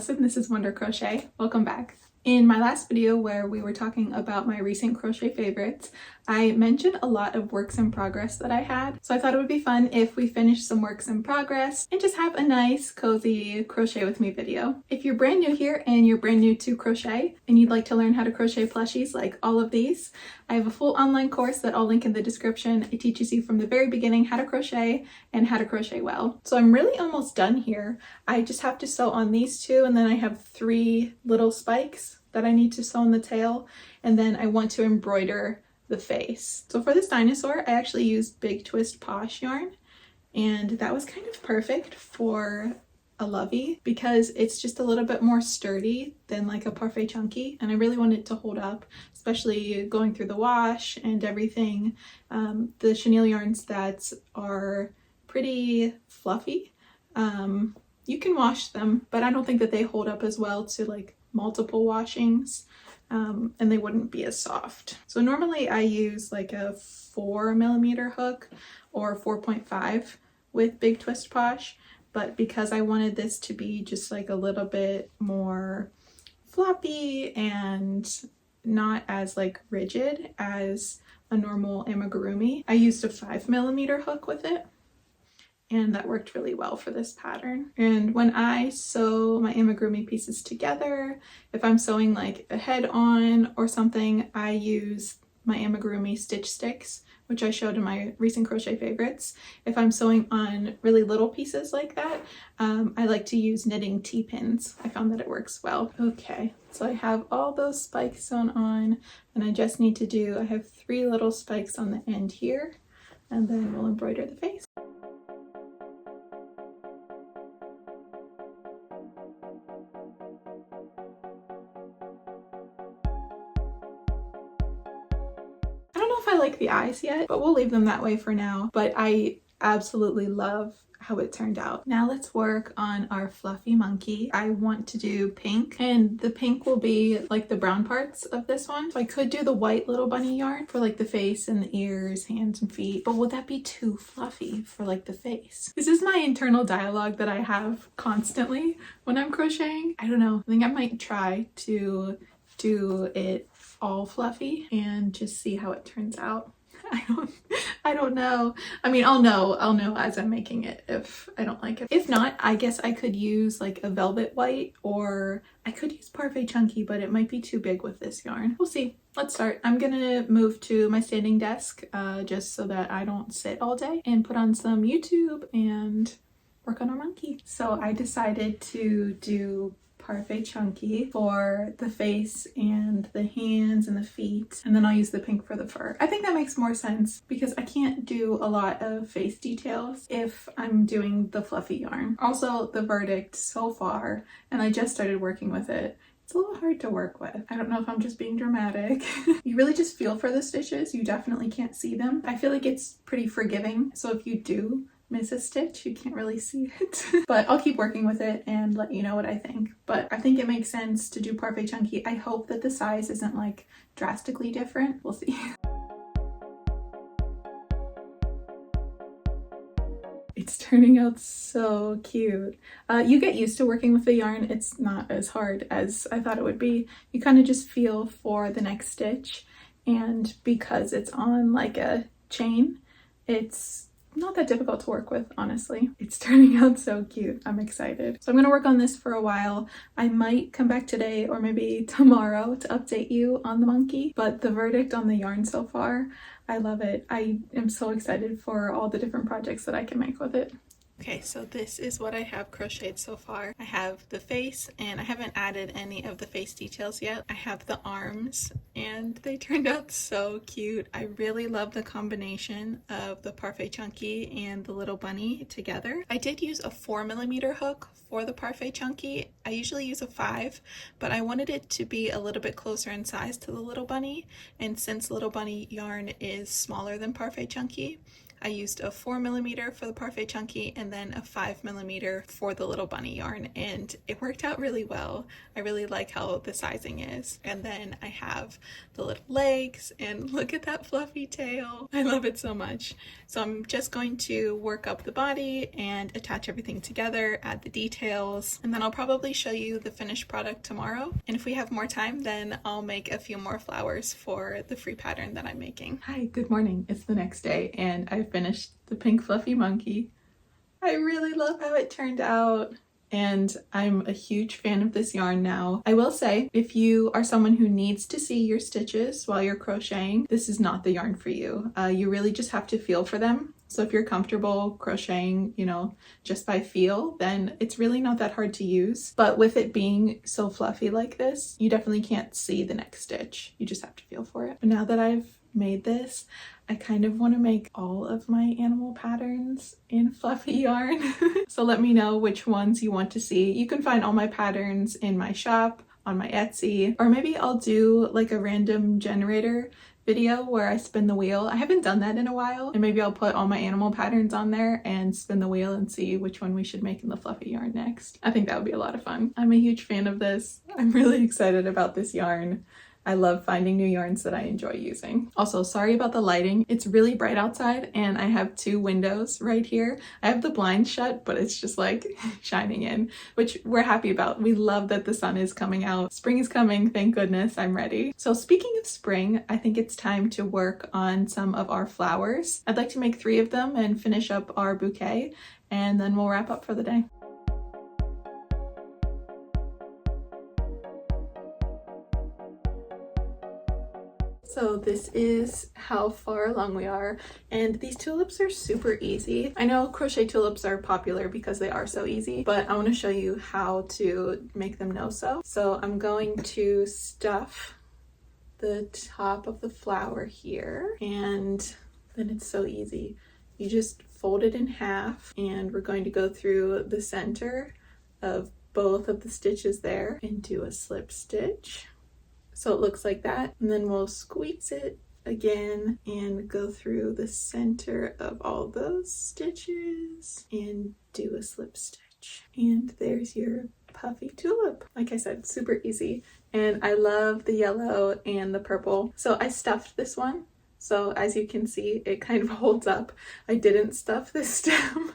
Allison, this is Wonder Crochet. Welcome back. In my last video where we were talking about my recent crochet favorites, I mentioned a lot of works in progress that I had. So I thought it would be fun if we finished some works in progress and just have a nice, cozy crochet with me video. If you're brand new here and you're brand new to crochet and you'd like to learn how to crochet plushies like all of these, I have a full online course that I'll link in the description. It teaches you from the very beginning how to crochet and how to crochet well. So I'm really almost done here. I just have to sew on these two, and then I have 3 little spikes that I need to sew on the tail, and then I want to embroider the face. So for this dinosaur, I actually used Big Twist Posh yarn, and that was kind of perfect for a lovey because it's just a little bit more sturdy than like a Parfait Chunky, and I really want it to hold up, especially going through the wash and everything. The chenille yarns that are pretty fluffy, you can wash them, but I don't think that they hold up as well to like multiple washings, and they wouldn't be as soft. So normally I use like a 4mm hook or 4.5 with Big Twist Posh, but because I wanted this to be just like a little bit more floppy and not as like rigid as a normal amigurumi, I used a 5mm hook with it. And that worked really well for this pattern. And when I sew my amigurumi pieces together, if I'm sewing like a head on or something, I use my amigurumi stitch sticks, which I showed in my recent crochet favorites. If I'm sewing on really little pieces like that, I like to use knitting T-pins. I found that it works well. Okay, so I have all those spikes sewn on, and I just need to I have 3 little spikes on the end here, and then we'll embroider the face. I like the eyes yet, but we'll leave them that way for now. But I absolutely love how it turned out. Now let's work on our fluffy monkey. I want to do pink, and the pink will be like the brown parts of this one. So I could do the white little bunny yarn for like the face and the ears, hands and feet, but would that be too fluffy for like the face? This is my internal dialogue that I have constantly when I'm crocheting. I don't know, I think I might try to do it all fluffy and just see how it turns out. I don't know. I mean, I'll know as I'm making it if I don't like it. If not, I guess I could use like a velvet white, or I could use Parfait Chunky, but it might be too big with this yarn. We'll see. Let's start. I'm gonna move to my standing desk just so that I don't sit all day, and put on some YouTube and work on our monkey. So I decided to do Parfait Chunky for the face and the hands and the feet, and then I'll use the pink for the fur. I think that makes more sense because I can't do a lot of face details if I'm doing the fluffy yarn. Also, the verdict so far, and I just started working with it, it's a little hard to work with. I don't know if I'm just being dramatic. You really just feel for the stitches. You definitely can't see them. I feel like it's pretty forgiving, so if you do miss a stitch, you can't really see it. But I'll keep working with it and let you know what I think. But I think it makes sense to do Parfait Chunky. I hope that the size isn't like drastically different. We'll see. It's turning out so cute. You get used to working with the yarn. It's not as hard as I thought it would be. You kind of just feel for the next stitch, and because it's on like a chain, it's not that difficult to work with, honestly. It's turning out so cute. I'm excited. So I'm gonna work on this for a while. I might come back today or maybe tomorrow to update you on the monkey, but the verdict on the yarn so far, I love it. I am so excited for all the different projects that I can make with it. Okay, so this is what I have crocheted so far. I have the face, and I haven't added any of the face details yet. I have the arms, and they turned out so cute. I really love the combination of the Parfait Chunky and the little bunny together. I did use a 4mm hook for the Parfait Chunky. I usually use a 5, but I wanted it to be a little bit closer in size to the little bunny, and since little bunny yarn is smaller than Parfait Chunky, I used a 4mm for the Parfait Chunky and then a 5mm for the little bunny yarn, and it worked out really well. I really like how the sizing is. And then I have the little legs, and look at that fluffy tail. I love it so much. So I'm just going to work up the body and attach everything together, add the details, and then I'll probably show you the finished product tomorrow. And if we have more time, then I'll make a few more flowers for the free pattern that I'm making. Hi, good morning. It's the next day and I finished the pink fluffy monkey. I really love how it turned out, and I'm a huge fan of this yarn now. I will say, if you are someone who needs to see your stitches while you're crocheting, this is not the yarn for you. You really just have to feel for them. So if you're comfortable crocheting, you know, just by feel, then it's really not that hard to use. But with it being so fluffy like this, you definitely can't see the next stitch. You just have to feel for it. But now that I've made this, I kind of want to make all of my animal patterns in fluffy yarn. So let me know which ones you want to see. You can find all my patterns in my shop, on my Etsy, or maybe I'll do like a random generator video where I spin the wheel. I haven't done that in a while, and maybe I'll put all my animal patterns on there and spin the wheel and see which one we should make in the fluffy yarn next. I think that would be a lot of fun. I'm a huge fan of this. I'm really excited about this yarn. I love finding new yarns that I enjoy using. Also, sorry about the lighting. It's really bright outside and I have two windows right here. I have the blinds shut, but it's just like shining in, which we're happy about. We love that the sun is coming out. Spring is coming, thank goodness. I'm ready. So speaking of spring, I think it's time to work on some of our flowers. I'd like to make 3 of them and finish up our bouquet, and then we'll wrap up for the day. So this is how far along we are, and these tulips are super easy. I know crochet tulips are popular because they are so easy, but I want to show you how to make them no-sew. So I'm going to stuff the top of the flower here, and then it's so easy. You just fold it in half, and we're going to go through the center of both of the stitches there and do a slip stitch. So it looks like that, and then we'll squeeze it again and go through the center of all those stitches and do a slip stitch. And there's your puffy tulip. Like I said, super easy. And I love the yellow and the purple. So I stuffed this one. So as you can see, it kind of holds up. I didn't stuff this stem.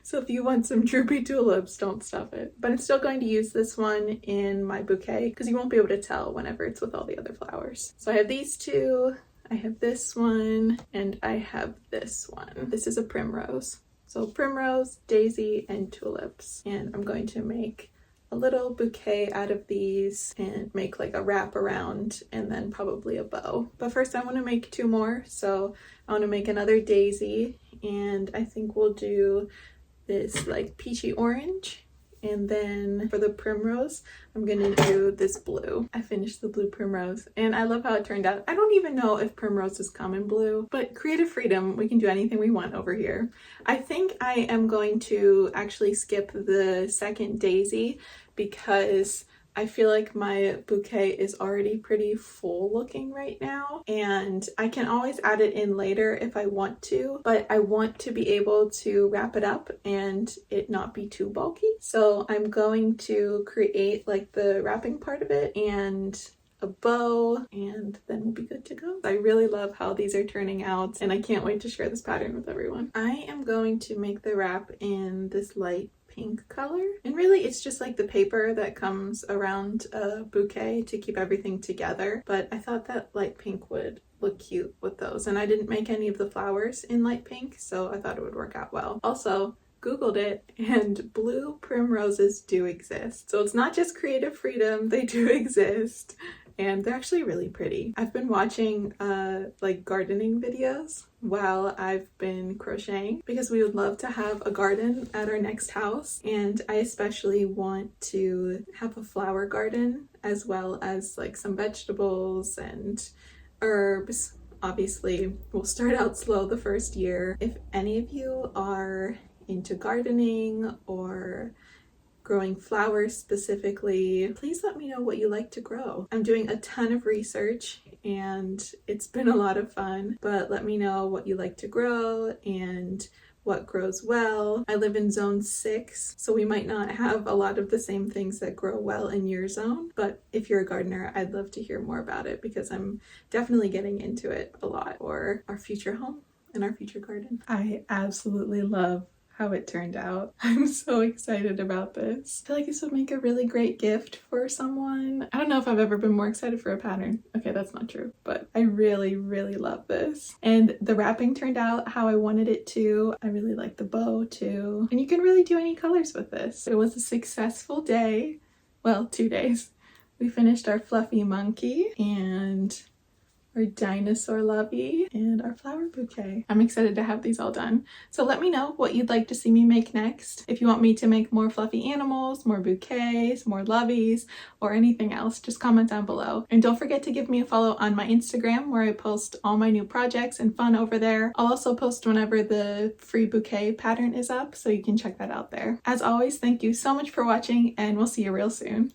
So if you want some droopy tulips, don't stuff it. But I'm still going to use this one in my bouquet because you won't be able to tell whenever it's with all the other flowers. So I have these 2, I have this one, and I have this one. This is a primrose. So primrose, daisy, and tulips. And I'm going to make a little bouquet out of these and make like a wrap around and then probably a bow. But first I want to make 2 more. So I want to make another daisy, and I think we'll do this like peachy orange, and then for the primrose I'm gonna do this blue. I finished the blue primrose and I love how it turned out. I don't even know if primroses come in blue, but creative freedom, we can do anything we want over here. I think I am going to actually skip the second daisy because I feel like my bouquet is already pretty full looking right now, and I can always add it in later if I want to, but I want to be able to wrap it up and it not be too bulky. So I'm going to create like the wrapping part of it and a bow, and then we'll be good to go. I really love how these are turning out, and I can't wait to share this pattern with everyone. I am going to make the wrap in this light pink color, and really it's just like the paper that comes around a bouquet to keep everything together, but I thought that light pink would look cute with those, and I didn't make any of the flowers in light pink, so I thought it would work out well. Also, Googled it, and blue primroses do exist. So it's not just creative freedom, they do exist. And they're actually really pretty. I've been watching like gardening videos while I've been crocheting because we would love to have a garden at our next house, and I especially want to have a flower garden as well as like some vegetables and herbs. Obviously, we'll start out slow the first year. If any of you are into gardening or growing flowers specifically, please let me know what you like to grow. I'm doing a ton of research and it's been a lot of fun, but let me know what you like to grow and what grows well. I live in zone 6, so we might not have a lot of the same things that grow well in your zone, but if you're a gardener, I'd love to hear more about it because I'm definitely getting into it a lot for our future home and our future garden. I absolutely love how it turned out. I'm so excited about this. I feel like this would make a really great gift for someone. I don't know if I've ever been more excited for a pattern. Okay, that's not true, but I really, really love this. And the wrapping turned out how I wanted it to. I really like the bow too. And you can really do any colors with this. It was a successful day. Well, 2 days. We finished our fluffy monkey and our dinosaur lovey and our flower bouquet. I'm excited to have these all done. So let me know what you'd like to see me make next. If you want me to make more fluffy animals, more bouquets, more loveys, or anything else, just comment down below. And don't forget to give me a follow on my Instagram where I post all my new projects and fun over there. I'll also post whenever the free bouquet pattern is up, so you can check that out there. As always, thank you so much for watching and we'll see you real soon.